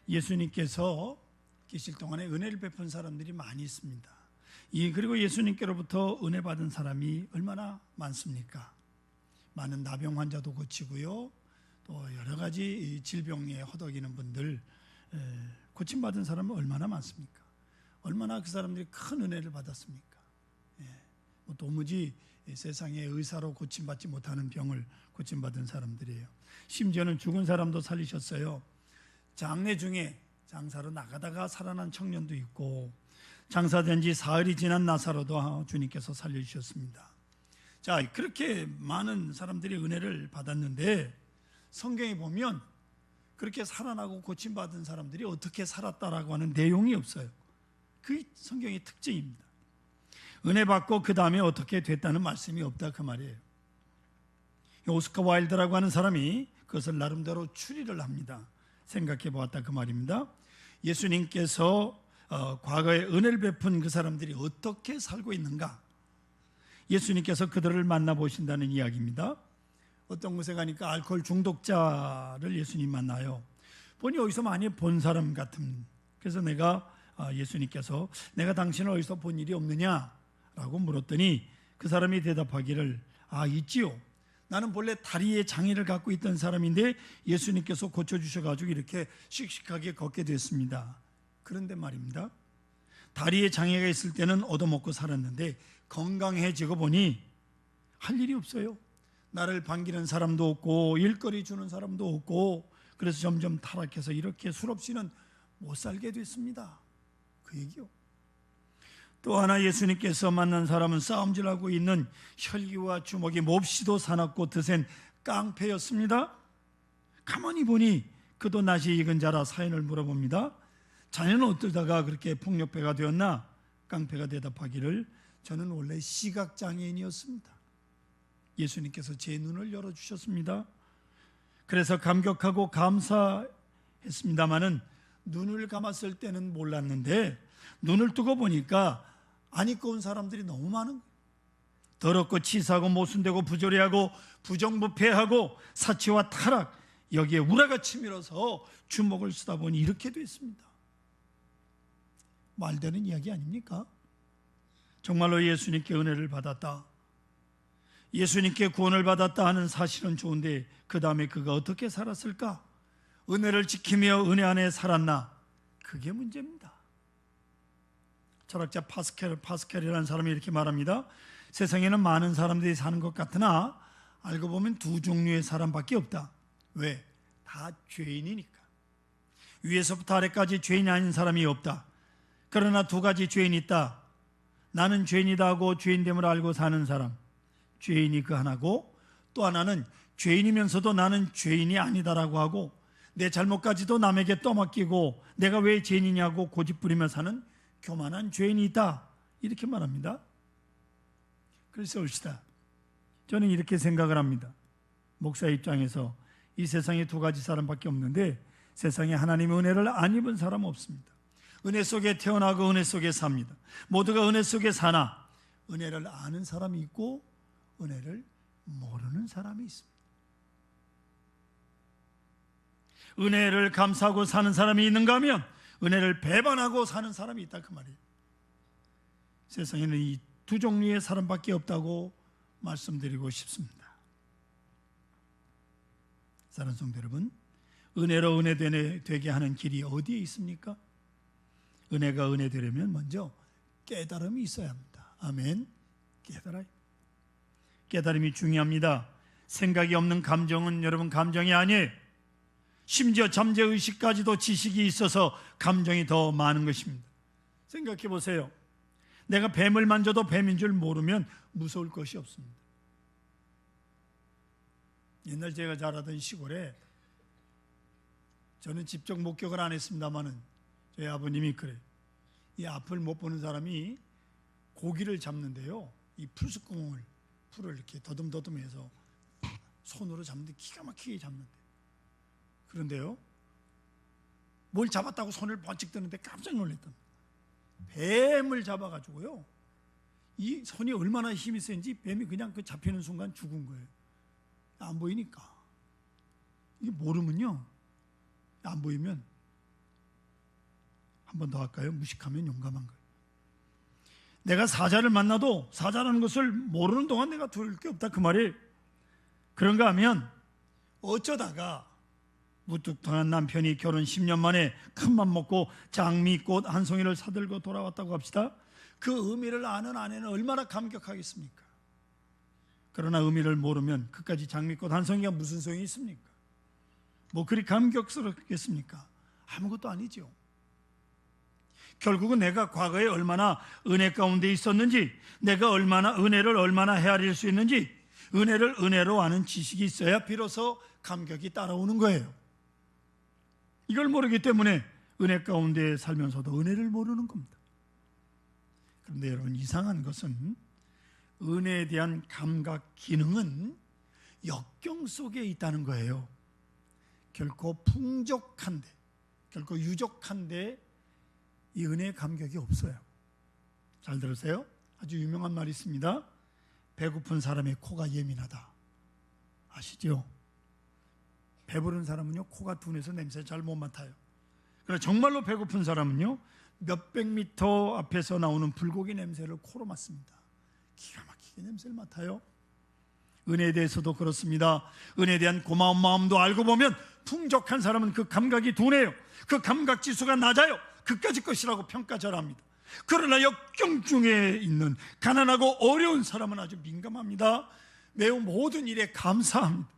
예수님께서 계실 동안에 은혜를 베푼 사람들이 많이 있습니다. 그리고 예수님께로부터 은혜 받은 사람이 얼마나 많습니까? 많은 나병 환자도 고치고요, 또 여러 가지 질병에 허덕이는 분들 고침받은 사람은 얼마나 많습니까? 얼마나 그 사람들이 큰 은혜를 받았습니까? 도무지 세상에 의사로 고침받지 못하는 병을 고침받은 사람들이에요. 심지어는 죽은 사람도 살리셨어요. 장례 중에 장사로 나가다가 살아난 청년도 있고, 장사된 지 사흘이 지난 나사로도 주님께서 살려주셨습니다. 자, 그렇게 많은 사람들이 은혜를 받았는데 성경에 보면 그렇게 살아나고 고침받은 사람들이 어떻게 살았다라고 하는 내용이 없어요. 그게 성경의 특징입니다. 은혜 받고 그 다음에 어떻게 됐다는 말씀이 없다, 그 말이에요. 오스카 와일드라고 하는 사람이 그것을 나름대로 추리를 합니다. 생각해 보았다, 그 말입니다. 예수님께서 과거에 은혜를 베푼 그 사람들이 어떻게 살고 있는가, 예수님께서 그들을 만나보신다는 이야기입니다. 어떤 곳에 가니까 알코올 중독자를 예수님 만나요. 보니 어디서 많이 본 사람 같은. 그래서 예수님께서 내가 당신을 어디서 본 일이 없느냐라고 물었더니 그 사람이 대답하기를, 있지요. 나는 본래 다리에 장애를 갖고 있던 사람인데 예수님께서 고쳐주셔가지고 이렇게 씩씩하게 걷게 됐습니다. 그런데 말입니다, 다리에 장애가 있을 때는 얻어먹고 살았는데 건강해지고 보니 할 일이 없어요. 나를 반기는 사람도 없고 일거리 주는 사람도 없고, 그래서 점점 타락해서 이렇게 술 없이는 못 살게 됐습니다. 그 얘기요. 또 하나 예수님께서 만난 사람은 싸움질하고 있는 혈기와 주먹이 몹시도 사납고 드센 깡패였습니다. 가만히 보니 그도 낯이 익은 자라 사연을 물어봅니다. 자네는 어쩌다가 그렇게 폭력배가 되었나? 깡패가 대답하기를, 저는 원래 시각장애인이었습니다. 예수님께서 제 눈을 열어주셨습니다. 그래서 감격하고 감사했습니다마는 눈을 감았을 때는 몰랐는데 눈을 뜨고 보니까 안 입고 온 사람들이 너무 많은 거예요. 더럽고 치사하고 모순되고 부조리하고 부정부패하고 사치와 타락, 여기에 우라가 치밀어서 주먹을 쓰다 보니 이렇게 됐습니다. 말되는 이야기 아닙니까? 정말로 예수님께 은혜를 받았다, 예수님께 구원을 받았다 하는 사실은 좋은데 그 다음에 그가 어떻게 살았을까? 은혜를 지키며 은혜 안에 살았나? 그게 문제입니다. 철학자 파스칼이라는 사람이 이렇게 말합니다. 세상에는 많은 사람들이 사는 것 같으나 알고 보면 두 종류의 사람밖에 없다. 왜? 다 죄인이니까. 위에서부터 아래까지 죄인이 아닌 사람이 없다. 그러나 두 가지 죄인이 있다. 나는 죄인이다 하고 죄인됨을 알고 사는 사람, 죄인이 그 하나고, 또 하나는 죄인이면서도 나는 죄인이 아니다라고 하고 내 잘못까지도 남에게 떠맡기고 내가 왜 죄인이냐고 고집부리며 사는 교만한 죄인이 있다, 이렇게 말합니다. 글쎄 옳시다. 저는 이렇게 생각을 합니다. 목사 입장에서 이 세상에 두 가지 사람밖에 없는데 세상에 하나님의 은혜를 안 입은 사람은 없습니다. 은혜 속에 태어나고 은혜 속에 삽니다. 모두가 은혜 속에 사나 은혜를 아는 사람이 있고 은혜를 모르는 사람이 있습니다. 은혜를 감사하고 사는 사람이 있는가 하면 은혜를 배반하고 사는 사람이 있다, 그 말이에요. 세상에는 이 두 종류의 사람밖에 없다고 말씀드리고 싶습니다. 사랑하는 성도 여러분, 은혜로 은혜 되게 하는 길이 어디에 있습니까? 은혜가 은혜 되려면 먼저 깨달음이 있어야 합니다. 아멘. 깨달음이 중요합니다. 생각이 없는 감정은 여러분 감정이 아니에요. 심지어 잠재의식까지도 지식이 있어서 감정이 더 많은 것입니다. 생각해 보세요. 내가 뱀을 만져도 뱀인 줄 모르면 무서울 것이 없습니다. 옛날 제가 자라던 시골에, 저는 직접 목격을 안 했습니다마는 저희 아버님이 그래요. 이 앞을 못 보는 사람이 고기를 잡는데요, 이 풀숲구멍을, 풀을 이렇게 더듬더듬해서 손으로 잡는데 기가 막히게 잡는데, 그런데요 뭘 잡았다고 손을 번쩍 드는데 깜짝 놀랐답니다. 뱀을 잡아가지고요, 이 손이 얼마나 힘이 센지 뱀이 그냥 그 잡히는 순간 죽은 거예요. 안 보이니까. 이게 모르면요, 안 보이면 한 번 더 할까요? 무식하면 용감한 거예요. 내가 사자를 만나도 사자라는 것을 모르는 동안 내가 두려울 게 없다 그 말이에요. 그런가 하면 어쩌다가 무뚝뚝한 남편이 결혼 10년 만에 큰맘 먹고 장미꽃 한 송이를 사들고 돌아왔다고 합시다. 그 의미를 아는 아내는 얼마나 감격하겠습니까? 그러나 의미를 모르면 그까지 장미꽃 한 송이가 무슨 소용이 있습니까? 뭐 그리 감격스럽겠습니까? 아무것도 아니죠. 결국은 내가 과거에 얼마나 은혜 가운데 있었는지, 내가 은혜를 얼마나 헤아릴 수 있는지, 은혜를 은혜로 아는 지식이 있어야 비로소 감격이 따라오는 거예요. 이걸 모르기 때문에 은혜 가운데 살면서도 은혜를 모르는 겁니다. 그런데 여러분, 이상한 것은 은혜에 대한 감각 기능은 역경 속에 있다는 거예요. 결코 풍족한데, 결코 유족한데 이 은혜의 감격이 없어요. 잘 들으세요. 아주 유명한 말이 있습니다. 배고픈 사람의 코가 예민하다. 아시죠? 배부른 사람은요, 코가 둔해서 냄새 잘 못 맡아요. 그러나 정말로 배고픈 사람은요, 몇백 미터 앞에서 나오는 불고기 냄새를 코로 맡습니다. 기가 막히게 냄새를 맡아요. 은혜에 대해서도 그렇습니다. 은혜에 대한 고마운 마음도 알고 보면 풍족한 사람은 그 감각이 둔해요. 그 감각 지수가 낮아요. 그까짓 것이라고 평가절합니다. 그러나 역경 중에 있는 가난하고 어려운 사람은 아주 민감합니다. 매우 모든 일에 감사합니다.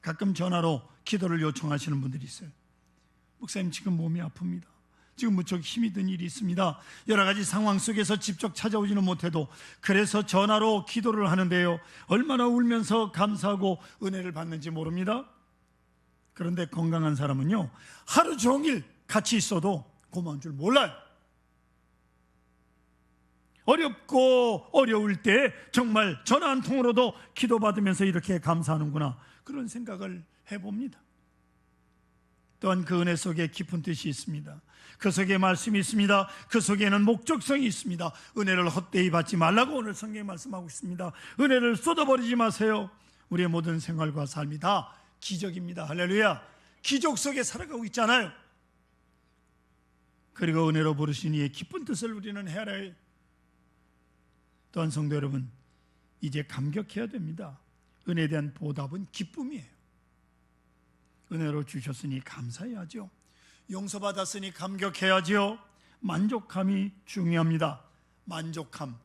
가끔 전화로 기도를 요청하시는 분들이 있어요. 목사님, 지금 몸이 아픕니다. 지금 무척 힘이 든 일이 있습니다. 여러 가지 상황 속에서 직접 찾아오지는 못해도 그래서 전화로 기도를 하는데요, 얼마나 울면서 감사하고 은혜를 받는지 모릅니다. 그런데 건강한 사람은요, 하루 종일 같이 있어도 고마운 줄 몰라요. 어렵고 어려울 때 정말 전화 한 통으로도 기도받으면서 이렇게 감사하는구나, 그런 생각을 해봅니다. 또한 그 은혜 속에 깊은 뜻이 있습니다. 그 속에 말씀이 있습니다. 그 속에는 목적성이 있습니다. 은혜를 헛되이 받지 말라고 오늘 성경이 말씀하고 있습니다. 은혜를 쏟아버리지 마세요. 우리의 모든 생활과 삶이 다 기적입니다. 할렐루야. 기적 속에 살아가고 있잖아요. 그리고 은혜로 부르신 이의 기쁜 뜻을 우리는 헤아려야 해요. 또한 성도 여러분, 이제 감격해야 됩니다. 은혜에 대한 보답은 기쁨이에요. 은혜로 주셨으니 감사해야죠. 용서받았으니 감격해야죠. 만족함이 중요합니다. 만족함.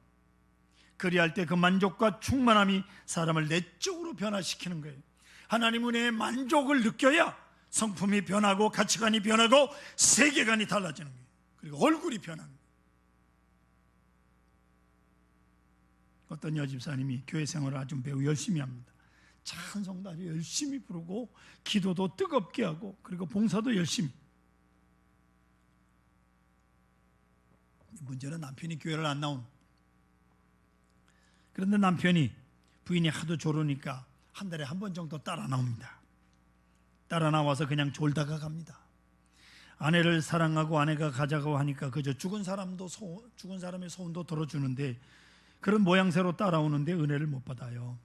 그리할 때 그 만족과 충만함이 사람을 내적으로 변화시키는 거예요. 하나님 은혜의 만족을 느껴야 성품이 변하고 가치관이 변하고 세계관이 달라지는 거예요. 그리고 얼굴이 변하는 거예요. 어떤 여집사님이 교회 생활을 아주 매우 열심히 합니다. 찬송도 아주 열심히 부르고 기도도 뜨겁게 하고 그리고 봉사도 열심히. 문제는 남편이 교회를 안 나오는. 그런데 남편이 부인이 하도 조르니까 한 달에 한 번 정도 따라 나옵니다. 따라 나와서 그냥 졸다가 갑니다. 아내를 사랑하고 아내가 가자고 하니까 그저 죽은 사람의 소원도 들어주는데 그런 모양새로 따라오는데 은혜를 못 받아요.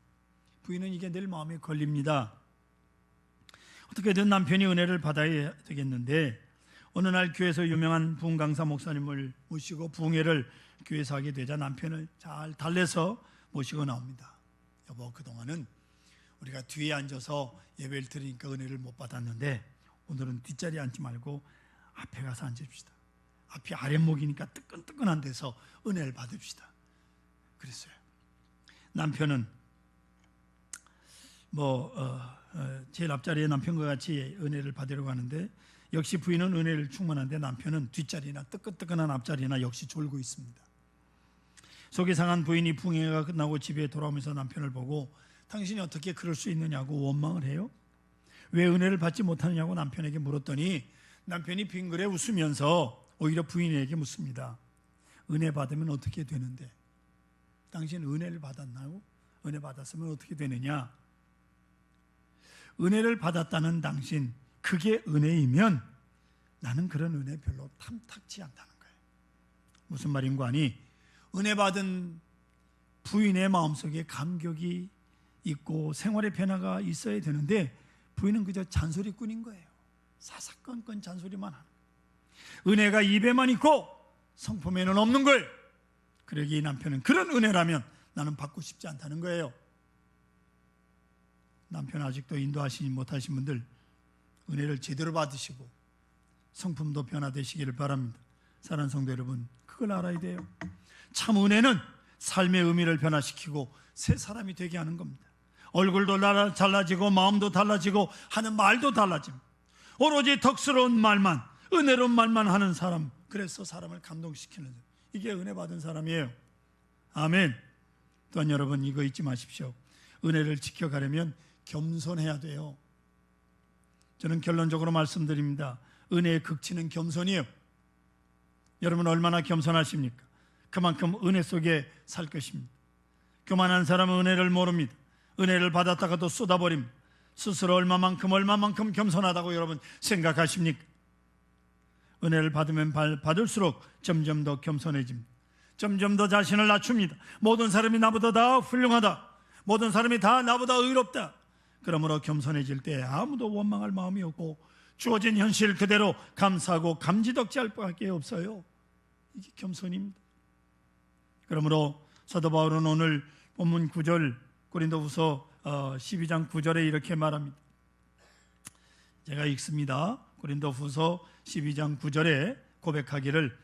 부인은 이게 늘 마음에 걸립니다. 어떻게든 남편이 은혜를 받아야 되겠는데 어느 날 교회에서 유명한 부흥 강사 목사님을 모시고 부흥회를 교회에서 하게 되자 남편을 잘 달래서 모시고 나옵니다. 여보, 그동안은 우리가 뒤에 앉아서 예배를 드리니까 은혜를 못 받았는데 오늘은 뒷자리에 앉지 말고 앞에 가서 앉읍시다. 앞이 아랫목이니까 뜨끈뜨끈한 데서 은혜를 받읍시다. 그랬어요. 남편은 제일 앞자리에 남편과 같이 은혜를 받으려고 하는데 역시 부인은 은혜를 충만한데 남편은 뒷자리나 뜨끈뜨끈한 앞자리나 역시 졸고 있습니다. 속이 상한 부인이 부흥회가 끝나고 집에 돌아오면서 남편을 보고 당신이 어떻게 그럴 수 있느냐고 원망을 해요. 왜 은혜를 받지 못하느냐고 남편에게 물었더니 남편이 빙그레 웃으면서 오히려 부인에게 묻습니다. 은혜 받으면 어떻게 되는데? 당신 은혜를 받았나요? 은혜 받았으면 어떻게 되느냐? 은혜를 받았다는 당신, 그게 은혜이면 나는 그런 은혜 별로 탐탁지 않다는 거예요. 무슨 말인가 하니 은혜 받은 부인의 마음속에 감격이 있고 생활의 변화가 있어야 되는데 부인은 그저 잔소리꾼인 거예요. 사사건건 잔소리만 하는 거예요. 은혜가 입에만 있고 성품에는 없는 거예요. 그러기에 이 남편은 그런 은혜라면 나는 받고 싶지 않다는 거예요. 남편 아직도 인도하시지 못하신 분들 은혜를 제대로 받으시고 성품도 변화되시기를 바랍니다. 사랑하는 성도 여러분, 그걸 알아야 돼요. 참 은혜는 삶의 의미를 변화시키고 새 사람이 되게 하는 겁니다. 얼굴도 달라지고 마음도 달라지고 하는 말도 달라집니다. 오로지 덕스러운 말만, 은혜로운 말만 하는 사람, 그래서 사람을 감동시키는, 이게 은혜 받은 사람이에요. 아멘. 또한 여러분 이거 잊지 마십시오. 은혜를 지켜가려면 겸손해야 돼요. 저는 결론적으로 말씀드립니다. 은혜의 극치는 겸손이에요. 여러분 얼마나 겸손하십니까? 그만큼 은혜 속에 살 것입니다. 교만한 사람은 은혜를 모릅니다. 은혜를 받았다가도 쏟아버립니다. 스스로 얼마만큼 겸손하다고 여러분 생각하십니까? 은혜를 받으면 받을수록 점점 더 겸손해집니다. 점점 더 자신을 낮춥니다. 모든 사람이 나보다 다 훌륭하다, 모든 사람이 다 나보다 의롭다. 그러므로 겸손해질 때 아무도 원망할 마음이 없고 주어진 현실 그대로 감사하고 감지덕지할 밖에 없어요. 이게 겸손입니다. 그러므로 사도 바울은 오늘 본문 9절 고린도후서 12장 9절에 이렇게 말합니다. 제가 읽습니다. 고린도후서 12장 9절에 고백하기를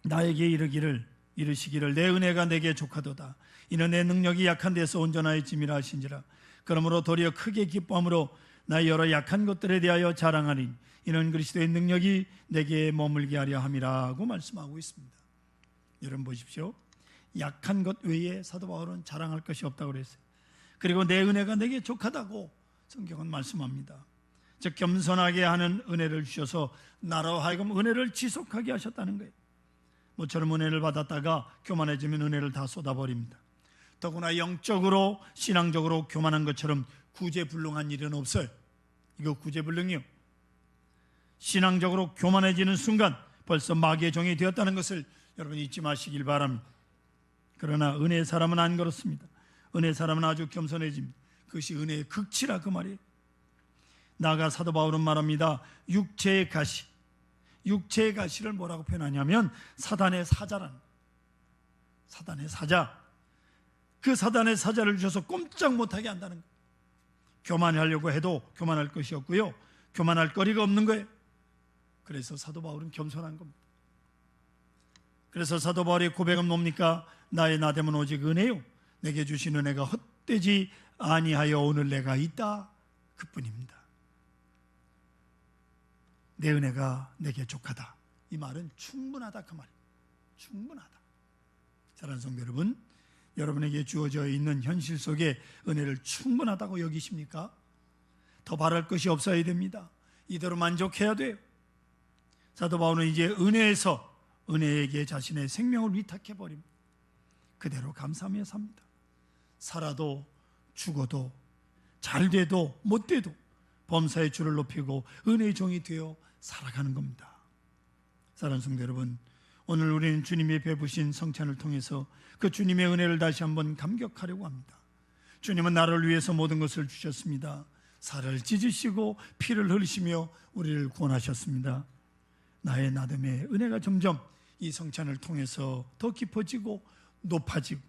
나에게 이르시기를 내 은혜가 내게 족하도다. 이는 내 능력이 약한 데서 온전하였음이라 하신지라. 그러므로 도리어 크게 기뻐함으로 나의 여러 약한 것들에 대하여 자랑하니 이는 그리스도의 능력이 내게 머물게 하려 함이라고 말씀하고 있습니다. 여러분 보십시오. 약한 것 외에 사도 바울은 자랑할 것이 없다고 그랬어요. 그리고 내 은혜가 내게 족하다고 성경은 말씀합니다. 즉 겸손하게 하는 은혜를 주셔서 나로 하여금 은혜를 지속하게 하셨다는 거예요. 모처럼 은혜를 받았다가 교만해지면 은혜를 다 쏟아버립니다. 더구나 영적으로 신앙적으로 교만한 것처럼 구제불능한 일은 없어요. 이거 구제불능이요. 신앙적으로 교만해지는 순간 벌써 마귀의 종이 되었다는 것을 여러분 잊지 마시길 바랍니다. 그러나 은혜의 사람은 안 그렇습니다. 은혜의 사람은 아주 겸손해집니다. 그것이 은혜의 극치라 그 말이에요. 나아가 사도 바울은 말합니다. 육체의 가시를 뭐라고 표현하냐면 사단의 사자라는, 사단의 사자, 그 사단의 사자를 주셔서 꼼짝 못하게 한다는 거예요. 교만하려고 해도 교만할 것이 없고요, 교만할 거리가 없는 거예요. 그래서 사도 바울은 겸손한 겁니다. 그래서 사도 바울의 고백은 뭡니까? 나의 나됨은 오직 은혜요, 내게 주신 은혜가 헛되지 아니하여 오늘 내가 있다, 그뿐입니다. 내 은혜가 내게 족하다, 이 말은 충분하다 그 말이에요. 충분하다. 사랑하는 성도 여러분, 여러분에게 주어져 있는 현실 속에 은혜를 충분하다고 여기십니까? 더 바랄 것이 없어야 됩니다. 이대로 만족해야 돼요. 사도 바울은 이제 은혜에서 은혜에게 자신의 생명을 위탁해버립니다. 그대로 감사하며 삽니다. 살아도 죽어도 잘 돼도 못 돼도 범사의 주를 높이고 은혜의 종이 되어 살아가는 겁니다. 사랑하는 성도 여러분, 오늘 우리는 주님이 베푸신 성찬을 통해서 그 주님의 은혜를 다시 한번 감격하려고 합니다. 주님은 나를 위해서 모든 것을 주셨습니다. 살을 찢으시고 피를 흘리시며 우리를 구원하셨습니다. 나의 나됨의 은혜가 점점 이 성찬을 통해서 더 깊어지고 높아지고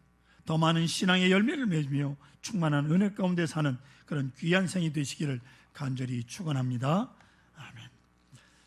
더 많은 신앙의 열매를 맺으며 충만한 은혜 가운데 사는 그런 귀한 생이 되시기를 간절히 축원합니다.